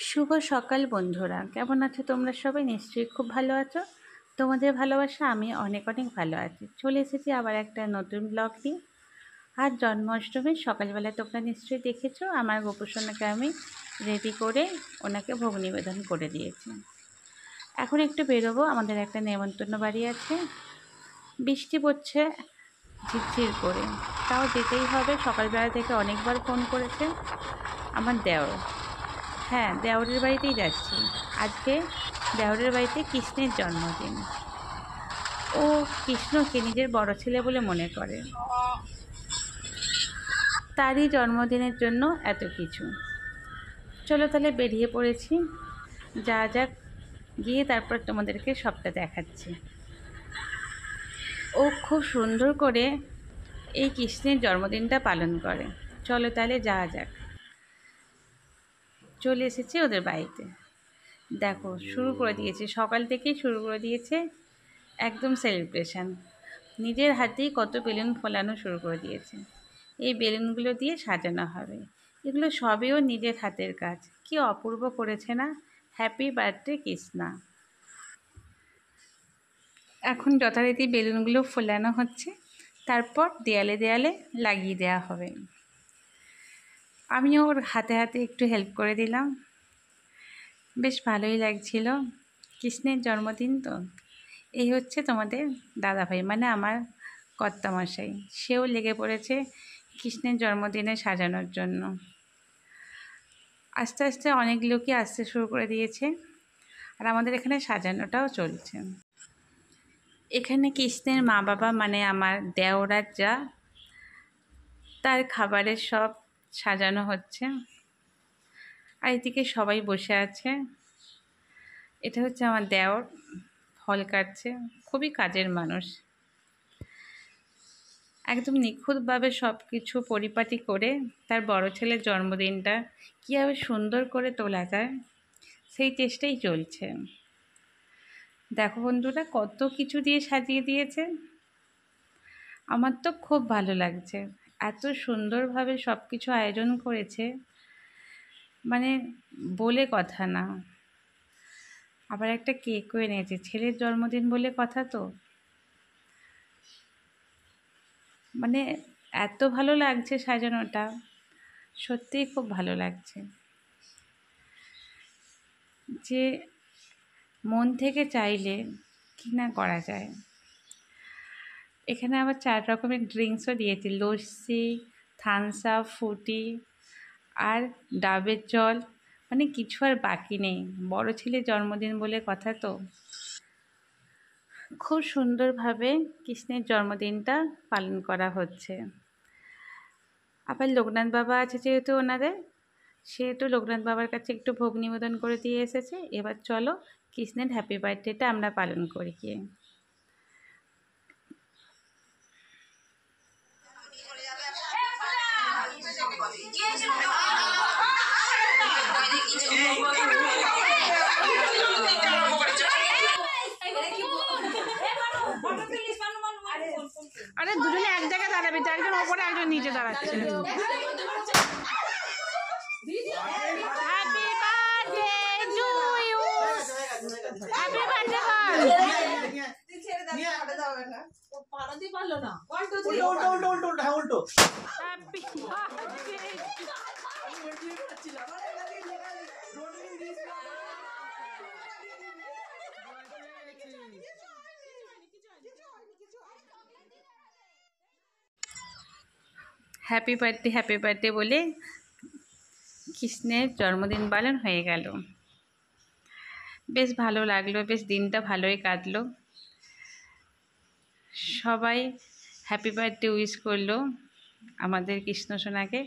শুভ সকাল বন্ধুরা, কেমন আছো তোমরা সবাই? নিশ্চয়ই খুব ভালো আছো। তোমাদের ভালোবাসা আমি অনেক অনেক ভালো আছি। চলে এসেছি আবার একটা নতুন ব্লগ নিয়ে। আর জন্মাষ্টমীর সকালবেলা তোমরা নিশ্চয়ই দেখেছো আমার গোপুসোনাকে আমি রেডি করে ওনাকে ভোগ নিবেদন করে দিয়েছি। এখন একটু বেরোবো, আমাদের একটা নেমন্তন্ন বাড়ি আছে। বৃষ্টি পড়ছে ঝিরঝির করে, তাও যেতেই হবে। সকালবেলা থেকে অনেকবার ফোন করেছে আমার দেওর। হ্যাঁ, দেওরের বাড়িতেই যাচ্ছি। আজকে দেওরের বাড়িতে কৃষ্ণের জন্মদিন। ও কৃষ্ণকে নিজের বড় ছেলে বলে মনে করে, তারই জন্মদিনের জন্য এত কিছু। চলো তাহলে বেরিয়ে পড়েছি, যা যাক, গিয়ে তারপর তোমাদেরকে সবটা দেখাচ্ছি। ও খুব সুন্দর করে এই কৃষ্ণের জন্মদিনটা পালন করে। চলো তাহলে যাওয়া যাক। চলে এসেছি ওদের বাড়িতে। দেখো, শুরু করে দিয়েছে, সকাল থেকেই শুরু করে দিয়েছে একদম সেলিব্রেশন। নিজের হাতেই কত বেলুন ফোলানো শুরু করে দিয়েছে। এই বেলুনগুলো দিয়ে সাজানো হবে। এগুলো সবেও নিজের হাতের কাজ। কি অপূর্ব করেছে না? Happy birthday Krishna. এখন যথারীতি বেলুনগুলো ফোলানো হচ্ছে, তারপর দেয়ালে দেয়ালে লাগিয়ে দেওয়া হবে। আমিও ওর হাতে হাতে একটু হেল্প করে দিলাম। বেশ ভালোই লাগছিল। কৃষ্ণের জন্মদিন তো। এই হচ্ছে তোমাদের দাদাভাই, মানে আমার কর্তামশাই। সেও লেগে পড়েছে কৃষ্ণের জন্মদিনে সাজানোর জন্য। আস্তে আস্তে অনেক লোকই আসতে শুরু করে দিয়েছে, আর আমাদের এখানে সাজানোটাও চলছে। এখানে কৃষ্ণের মা বাবা, মানে আমার দেওরাজরা, তার খাবারের সব সাজানো হচ্ছে। আর এদিকে সবাই বসে আছে। এটা হচ্ছে আমার দেওর, ফল কাটছে। খুবই কাজের মানুষ। একদম নিখুঁতভাবে সব কিছু পরিপাটি করে তার বড় ছেলের জন্মদিনটা কীভাবে সুন্দর করে তোলা যায়, সেই চেষ্টাই চলছে। দেখো বন্ধুরা, কত কিছু দিয়ে সাজিয়ে দিয়েছে। আমার তো খুব ভালো লাগছে। এত সুন্দরভাবে সব কিছু আয়োজন করেছে, মানে বলে কথা না। আবার একটা কেকও এনেছে, ছেলের জন্মদিন বলে কথা তো। মানে এত ভালো লাগছে সাজানোটা, সত্যিই খুব ভালো লাগছে। যে মন থেকে চাইলে কি না করা যায়। এখানে আবার 4 রকমের ড্রিঙ্কসও দিয়েছে, লস্যি, থামস আপ, ফ্রুটি আর ডাবের জল। মানে কিছু আর বাকি নেই। বড় ছেলের জন্মদিন বলে কথা তো। খুব সুন্দরভাবে কৃষ্ণের জন্মদিনটা পালন করা হচ্ছে। আবার লোকনাথ বাবা আছে যেহেতু ওনাদের, সেহেতু লোকনাথ বাবার কাছে একটু ভোগ নিবেদন করে দিয়ে এসেছে। এবার চলো কৃষ্ণের হ্যাপি বার্থডেটা আমরা পালন করি গিয়ে। আরে দুজনে এক জায়গায় দাঁড়াবে, একজন ওপরে একজন নিচে দাঁড়াচ্ছে। Happy birthday to you. Happy birthday বল। হ্যাপি হ্যাপি বার্থডে বলে কৃষ্ণের জন্মদিন পালন হয়ে গেল। বেশ ভালো লাগলো, বেশ দিনটা ভালোই কাটলো। সবাই হ্যাপি বার্থডে উইশ করলো আমাদের কৃষ্ণ সোনাকে।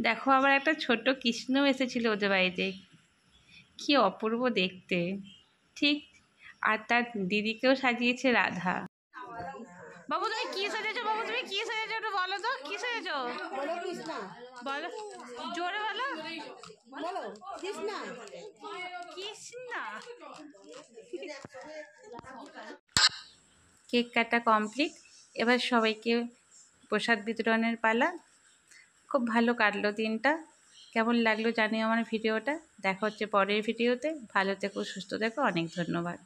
দেখো, আবার একটা ছোট্ট কৃষ্ণও এসেছিল ওদের বাড়িতে। কি অপূর্ব দেখতে, ঠিক। আর তার দিদিকেও সাজিয়েছে রাধা। বাবু তুমি কি সাজেছো? বাবু তুমি কি সাজেছো? একটু বলো তো, কি সাজেছো? বলো, জোরে বলো। বলো কৃষ্ণা। কৃষ্ণা। কেক কাটা কমপ্লিট। এবার সবাইকে প্রসাদ বিতরণের পালা। খুব ভালো কাটলো দিনটা। কেমন লাগলো জানিও আমার ভিডিওটা। দেখা হচ্ছে পরের ভিডিওতে। ভালো থেকো, সুস্থ থেকো, অনেক ধন্যবাদ।